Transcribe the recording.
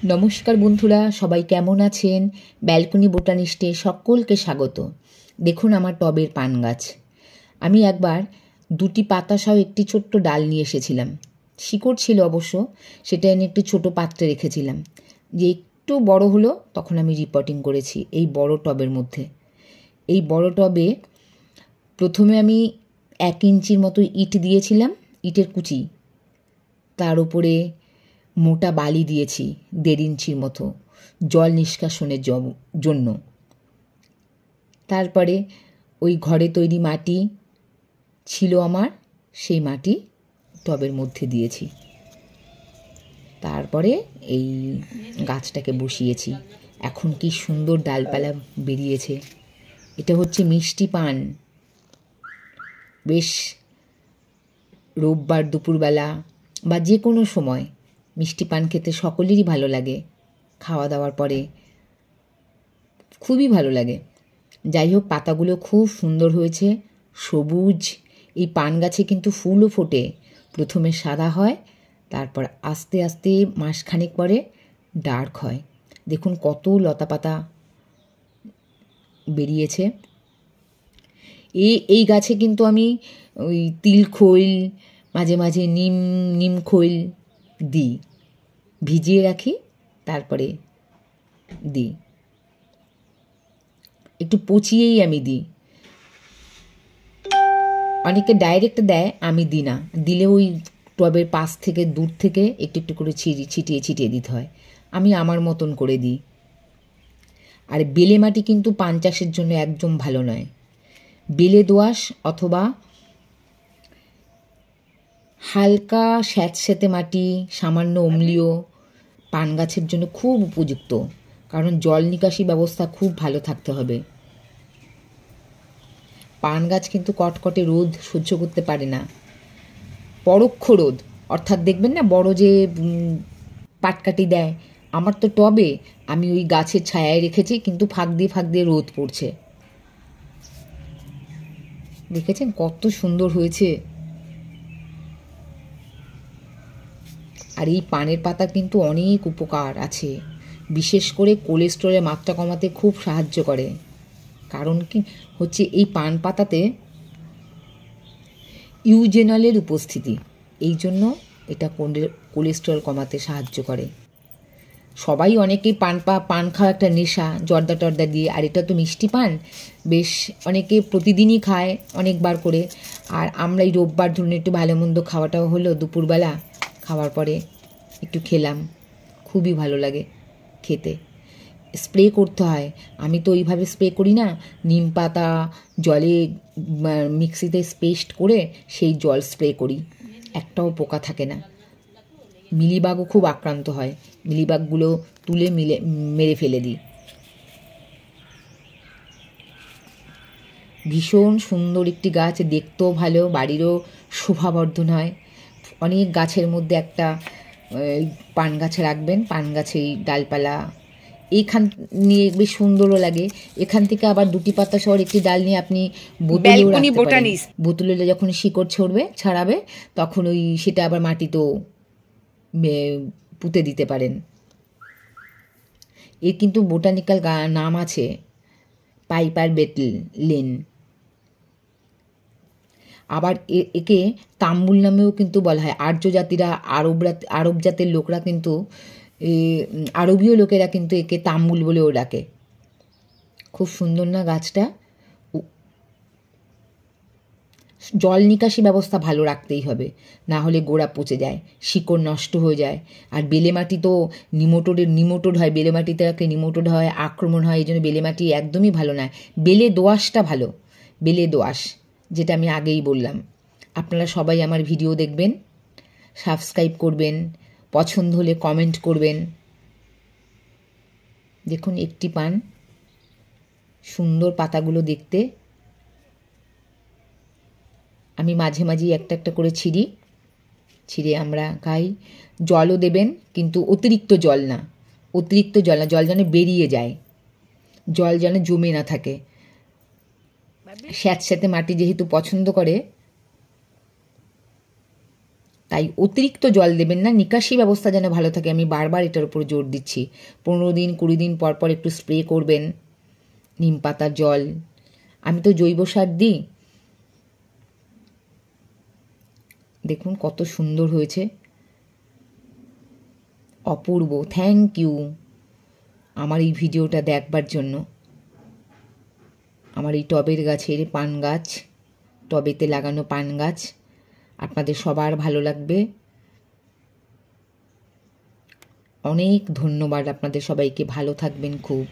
নমস্কার বন্ধুরা, সবাই কেমন আছেন? ব্যালকনি বোটানিস্টে সকলকে স্বাগত। দেখুন আমার টবের পান গাছ। আমি একবার দুটি পাতা সহ একটি ছোট্ট ডাল নিয়ে এসেছিলাম। শিকড় ছিল অবশ্য, সেটা এনে একটি ছোট পাত্রে রেখেছিলাম। যে একটু বড় হলো তখন আমি রিপোর্টিং করেছি এই বড় টবের মধ্যে। এই বড় টবে প্রথমে আমি 1 ইঞ্চির মতো ইট দিয়েছিলাম, ইটের কুচি। তার উপরে মোটা বালি দিয়েছি 1.5 ইঞ্চির মতো জল নিষ্কাশনের জন্য। তারপরে ওই ঘরে তৈরি মাটি ছিল আমার, সেই মাটি টবের মধ্যে দিয়েছি। তারপরে এই গাছটাকে বসিয়েছি। এখন কি সুন্দর ডালপালা বেরিয়েছে। এটা হচ্ছে মিষ্টি পান। বেশ রোববার দুপুরবেলা বা যে কোনো সময় মিষ্টি পান খেতে সকলেরই ভালো লাগে। খাওয়া দাওয়ার পরে খুবই ভালো লাগে। যাই হোক, পাতাগুলো খুব সুন্দর হয়েছে, সবুজ। এই পান গাছে কিন্তু ফুলও ফোটে। প্রথমে সাদা হয়, তারপর আস্তে আস্তে মাসখানেক পরে ডার্ক হয়। দেখুন কত লতা পাতা বেরিয়েছে। এই গাছে কিন্তু আমি ওই তিল খৈল, মাঝে মাঝে নিম খৈল দিই, ভিজিয়ে রাখি, তারপরে দিই। একটু পচিয়েই আমি দিই। অনেকে ডাইরেক্ট দেয়, আমি দিই না। দিলে ওই টবের পাশ থেকে দূর থেকে একটু একটু করে ছিটিয়ে দিতে হয়। আমি আমার মতন করে দিই। আর বেলে মাটি কিন্তু পান চাষের জন্য একদম ভালো নয়। বেলে দোআঁশ অথবা হালকা স্যাঁতসেঁতে মাটি, সামান্য অম্লীয় পান গাছের জন্য খুব উপযুক্ত। কারণ জল নিকাশি ব্যবস্থা খুব ভালো থাকতে হবে। পান গাছ কিন্তু কটকটে রোদ সহ্য করতে পারে না। পরোক্ষ রোদ, অর্থাৎ দেখবেন না বড় যে পাটকাঠি দেয়, আমার তো টবে আমি ওই গাছের ছায়ায় রেখেছি, কিন্তু ফাঁক দিয়ে রোদ পড়ছে। দেখেছেন কত সুন্দর হয়েছে। আর এই পানের পাতা কিন্তু অনেক উপকার আছে। বিশেষ করে কোলেস্টেরলের মাত্রা কমাতে খুব সাহায্য করে। কারণ কি হচ্ছে, এই পান পাতাতে ইউজেনলের উপস্থিতি, এই জন্য এটা কোলেস্টেরল কমাতে সাহায্য করে। সবাই অনেকেই পান খাওয়া একটা নেশা, জর্দা টর্দা দিয়ে। আর এটা তো মিষ্টি পান, বেশ অনেকে প্রতিদিনই খায় অনেকবার করে। আর আমরা এই রোববার ধরুন একটু ভালো মন্দ খাওয়াটাও হলো, দুপুরবেলা খাওয়ার পরে একটু খেলাম, খুবই ভালো লাগে খেতে। স্প্রে করতে হয়, আমি তো ওইভাবে স্প্রে করি না। নিম পাতা জলে মিক্সিতে পেস্ট করে সেই জল স্প্রে করি, একটাও পোকা থাকে না। মিলিবাগও খুব আক্রান্ত হয়, মিলিবাগগুলো তুলে মেরে ফেলে দিই। ভীষণ সুন্দর একটি গাছ, দেখতেও ভালো, বাড়িরও শোভাবর্ধন হয়। অনেক গাছের মধ্যে একটা পান গাছ রাখবেন, পান গাছে ডালপালা এইখান নিয়ে বেশ সুন্দরও লাগে। এখান থেকে আবার দুটি পাতা সহ একটি ডাল নিয়ে আপনি বোতলেও রাখতে পারেন। বোতলে যখন শিকড় ছাড়াবে তখন ওই সেটা আবার মাটিতেও পুঁতে দিতে পারেন। এর কিন্তু বোটানিক্যাল নাম আছে, পাইপার বেটলেন। আবার একে তাম্বুল নামেও কিন্তু বলা হয়। আর্য জাতিরা, আরব জাতের লোকরা কিন্তু, আরবীয় লোকেরা কিন্তু একে তাম্বুল বলেও ডাকে। খুব সুন্দর না গাছটা? জল নিকাশি ব্যবস্থা ভালো রাখতেই হবে, না হলে গোড়া পচে যায়, শিকড় নষ্ট হয়ে যায়। আর বেলে মাটি তো নিমোটোড হয়, বেলে মাটিতে নিমোটোড হয়, আক্রমণ হয়। এই জন্য বেলে মাটি একদমই ভালো নয়। বেলে দোআঁশটা ভালো, বেলে দোআঁশ, যেটা আমি আগেই বললাম। আপনারা সবাই আমার ভিডিও দেখবেন, সাবস্ক্রাইব করবেন, পছন্দ হলে কমেন্ট করবেন। দেখুন একটি পান, সুন্দর পাতাগুলো দেখতে। আমি মাঝে মাঝেই একটা একটা করে ছিঁড়ে আমরা খাই। জলও দেবেন, কিন্তু অতিরিক্ত জল না, জল যেন বেরিয়ে যায়, জল যেন জমে না থাকে। স্যাঁতস্যাঁতে মাটি যেহেতু পছন্দ করে, তাই অতিরিক্ত জল দেবেন না, নিকাশি ব্যবস্থা যেন ভালো থাকে, আমি বারবার এটার উপর জোর দিচ্ছি। 15 দিন 20 দিন পর পর একটু স্প্রে করবেন নিম পাতার জল। আমি তো জৈব সার দিই। দেখুন কত সুন্দর হয়েছে, অপূর্ব। থ্যাংক ইউ আমার এই ভিডিওটা দেখবার জন্য। আমার এই টবের গাছের পান গাছ, টবেতে লাগানো পান গাছ আপনাদের সবার ভালো লাগবে। অনেক ধন্যবাদ আপনাদের সবাইকে, ভালো থাকবেন খুব।